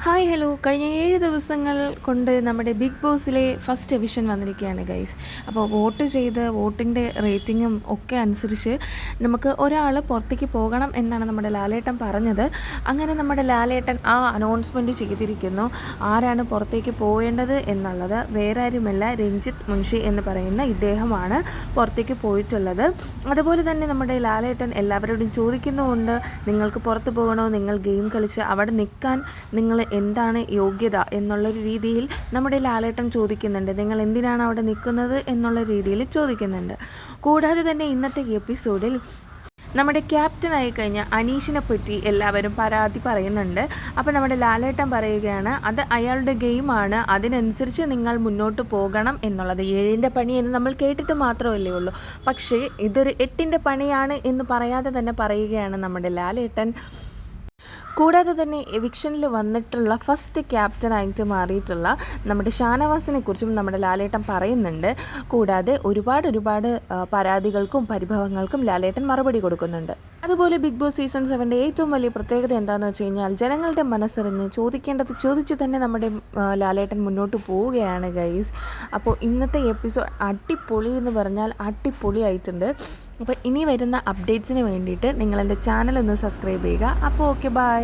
Hi hello കഴിഞ്ഞ 7 ദിവസങ്ങൾ കൊണ്ട് നമ്മുടെ ബിഗ് ബോസിലെ ഫസ്റ്റ് എവിഷൻ വന്നിരിക്കുകയാണ് ഗൈസ്. അപ്പോൾ വോട്ട് ചെയ്ത് വോട്ടിൻ്റെ റേറ്റിങ്ങും ഒക്കെ അനുസരിച്ച് നമുക്ക് ഒരാൾ പുറത്തേക്ക് പോകണം എന്നാണ് നമ്മുടെ ലാലേട്ടൻ പറഞ്ഞത്. അങ്ങനെ നമ്മുടെ ലാലേട്ടൻ ആ അനൗൺസ്മെൻറ്റ് ചെയ്തിരിക്കുന്നു. ആരാണ് പുറത്തേക്ക് പോകേണ്ടത് എന്നുള്ളത് വേറെ ആരുമല്ല, രഞ്ജിത്ത് മുൻഷി എന്ന് പറയുന്ന ഇദ്ദേഹമാണ് പുറത്തേക്ക് പോയിട്ടുള്ളത്. അതുപോലെ തന്നെ നമ്മുടെ ലാലേട്ടൻ എല്ലാവരോടും ചോദിക്കുന്നുമുണ്ട്, നിങ്ങൾക്ക് പുറത്ത് പോകണോ, നിങ്ങൾ ഗെയിം കളിച്ച് അവിടെ നിൽക്കാൻ നിങ്ങൾ എന്താണ് യോഗ്യത എന്നുള്ളൊരു രീതിയിൽ നമ്മുടെ ലാലേട്ടൻ ചോദിക്കുന്നുണ്ട്. നിങ്ങൾ എന്തിനാണ് അവിടെ നിൽക്കുന്നത് എന്നുള്ള രീതിയിൽ ചോദിക്കുന്നുണ്ട്. കൂടാതെ തന്നെ ഇന്നത്തെ എപ്പിസോഡിൽ നമ്മുടെ ക്യാപ്റ്റനായി കഴിഞ്ഞ അനീഷിനെ പറ്റി എല്ലാവരും പരാതി പറയുന്നുണ്ട്. അപ്പോൾ നമ്മുടെ ലാലേട്ടൻ പറയുകയാണ്, അത് അയാളുടെ ഗെയിമാണ്, അതിനനുസരിച്ച് നിങ്ങൾ മുന്നോട്ട് പോകണം എന്നുള്ളത്. 7ൻ്റെ പണി എന്ന് നമ്മൾ കേട്ടിട്ട് മാത്രമല്ലേ ഉള്ളൂ, പക്ഷേ ഇതൊരു 8ൻ്റെ പണിയാണ് എന്ന് പറയാതെ തന്നെ പറയുകയാണ് നമ്മുടെ ലാലേട്ടൻ. കൂടാതെ തന്നെ എവിക്ഷനിൽ വന്നിട്ടുള്ള ഫസ്റ്റ് ക്യാപ്റ്റനായിട്ട് മാറിയിട്ടുള്ള നമ്മുടെ ഷാനവാസിനെ കുറിച്ചും നമ്മുടെ ലാലേട്ടൻ പറയുന്നുണ്ട്. കൂടാതെ ഒരുപാട് പരാതികൾക്കും പരിഭവങ്ങൾക്കും ലാലേട്ടൻ മറുപടി കൊടുക്കുന്നുണ്ട്. അതുപോലെ ബിഗ് ബോസ് സീസൺ 7ൻ്റെ ഏറ്റവും വലിയ പ്രത്യേകത എന്താണെന്ന് വെച്ച് കഴിഞ്ഞാൽ, ജനങ്ങളുടെ മനസ്സറിഞ്ഞ് ചോദിക്കേണ്ടത് ചോദിച്ച് തന്നെ നമ്മുടെ ലാലേട്ടൻ മുന്നോട്ട് പോവുകയാണ് ഗൈസ്. അപ്പോൾ ഇന്നത്തെ എപ്പിസോഡ് അടിപൊളി എന്ന് പറഞ്ഞാൽ അടിപൊളിയായിട്ടുണ്ട്. അപ്പോൾ ഇനി വരുന്ന അപ്ഡേറ്റ്സിന് വേണ്ടിയിട്ട് നിങ്ങൾ എൻ്റെ ചാനൽ ഒന്ന് സബ്സ്ക്രൈബ് ചെയ്യുക. അപ്പോൾ ഓക്കെ, ബൈ.